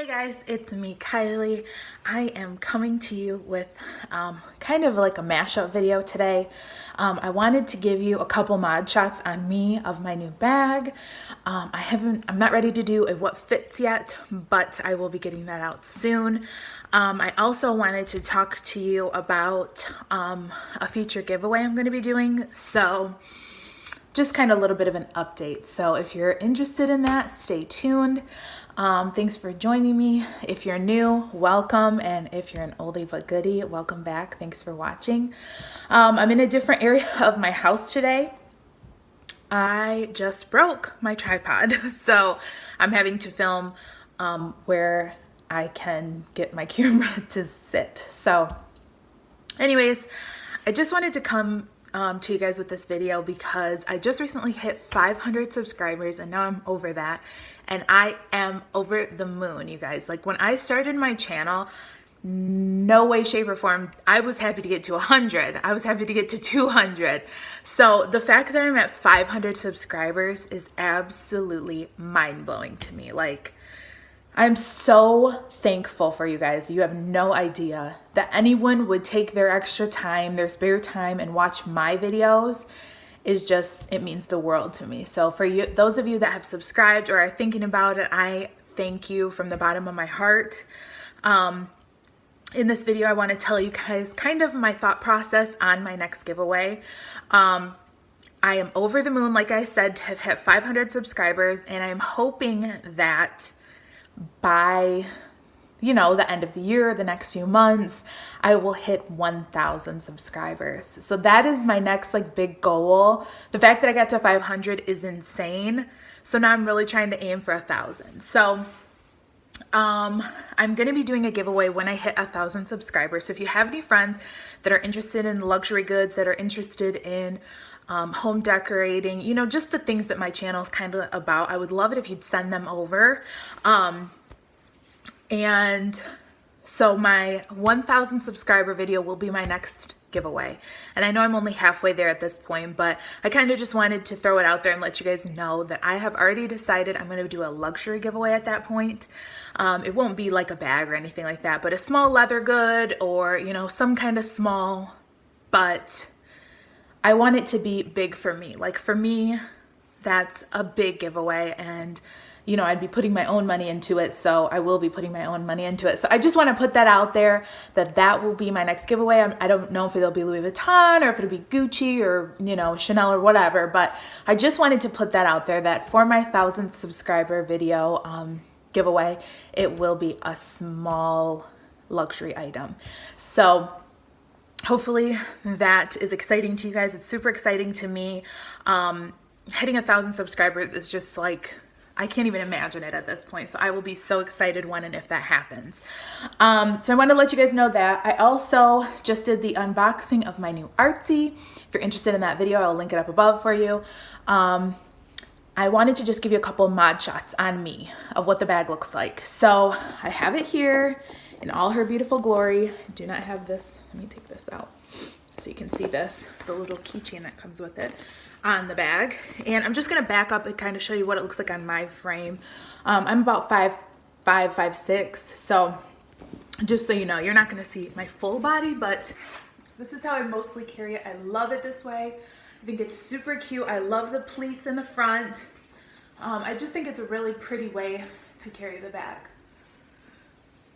Hey guys, it's me, Kylie. I am coming to you with kind of like a mashup video today. I wanted to give you a couple mod shots on me of my new bag. I'm not ready to do a what fits yet, but I will be getting that out soon. I also wanted to talk to you about a future giveaway I'm going to be doing. So just kind of a little bit of an update. So if you're interested in that, stay tuned. Thanks for joining me. If you're new, welcome. And if you're an oldie but goodie, welcome back. Thanks for watching. I'm in a different area of my house today. I just broke my tripod. So I'm having to film where I can get my camera to sit. So anyways, I just wanted to come to you guys with this video because I just recently hit 500 subscribers and now I'm over that, and I am over the moon, you guys. Like, when I started my channel, no way, shape, or form, I was happy to get to 100. I was happy to get to 200. So the fact that I'm at 500 subscribers is absolutely mind-blowing to me. Like, I'm so thankful for you guys. You have no idea that anyone would take their extra time, their spare time, and watch my videos. Is just, it means the world to me. So for you, those of you that have subscribed or are thinking about it, I thank you from the bottom of my heart. In this video, I want to tell you guys kind of my thought process on my next giveaway. I am over the moon, like I said, to have hit 500 subscribers, and I'm hoping that by the end of the year, the next few months, I will hit 1,000 subscribers. So that is my next big goal. The fact that I got to 500 is insane. So now I'm really trying to aim for 1,000. So I'm going to be doing a giveaway when I hit 1,000 subscribers. So if you have any friends that are interested in luxury goods, that are interested in home decorating, just the things that my channel is kind of about, I would love it if you'd send them over. And so my 1,000 subscriber video will be my next giveaway. And I know I'm only halfway there at this point, but I kind of just wanted to throw it out there and let you guys know that I have already decided I'm going to do a luxury giveaway at that point. It won't be like a bag or anything like that, but a small leather good or, some kind of small, but I want it to be big for me. Like, for me, that's a big giveaway, and I'd be putting my own money into it, so I will be putting my own money into it. So I just want to put that out there, that will be my next giveaway. I don't know if it'll be Louis Vuitton or if it'll be Gucci or, Chanel or whatever, but I just wanted to put that out there that for my 1,000th subscriber video giveaway, it will be a small luxury item. So hopefully that is exciting to you guys. It's super exciting to me. Hitting 1,000 subscribers is just like, I can't even imagine it at this point. So I will be so excited when and if that happens. So I want to let you guys know that I also just did the unboxing of my new Artsy. If you're interested in that video, I'll link it up above for you. I wanted to just give you a couple mod shots on me of what the bag looks like. So I have it here in all her beautiful glory. I do not have this. Let me take this out so you can see this, the little keychain that comes with it on the bag. And I'm just gonna back up and kind of show you what it looks like on my frame. I'm about 5'5", 5'6", so just so you know, you're not gonna see my full body, but this is how I mostly carry it. I love it this way. I think it's super cute. I love the pleats in the front. I just think it's a really pretty way to carry the bag.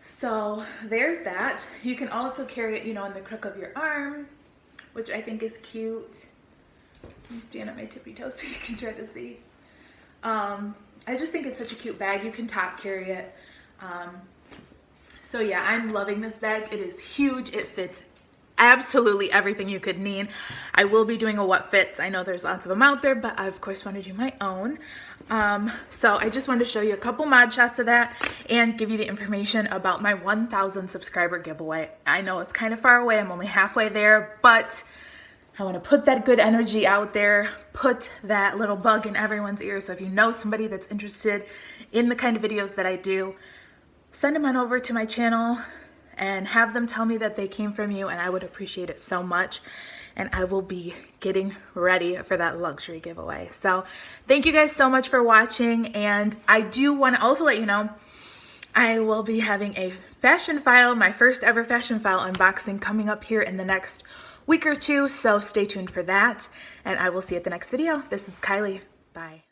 So there's that. You can also carry it, in the crook of your arm, which I think is cute. Let me stand up my tippy toes so you can try to see. I just think it's such a cute bag. You can top carry it. So yeah, I'm loving this bag. It is huge. It fits absolutely everything you could need. I will be doing a what fits. I know there's lots of them out there, but I of course want to do my own. So I just wanted to show you a couple mod shots of that and give you the information about my 1,000 subscriber giveaway. I know it's kind of far away. I'm only halfway there, but I want to put that good energy out there, put that little bug in everyone's ear. So if you know somebody that's interested in the kind of videos that I do, send them on over to my channel and have them tell me that they came from you, and I would appreciate it so much. And I will be getting ready for that luxury giveaway. So thank you guys so much for watching, and I do want to also let you know I will be having a fashion file, my first ever fashion file unboxing coming up here in the next week or two, so stay tuned for that, and I will see you at the next video. This is Kylie. Bye.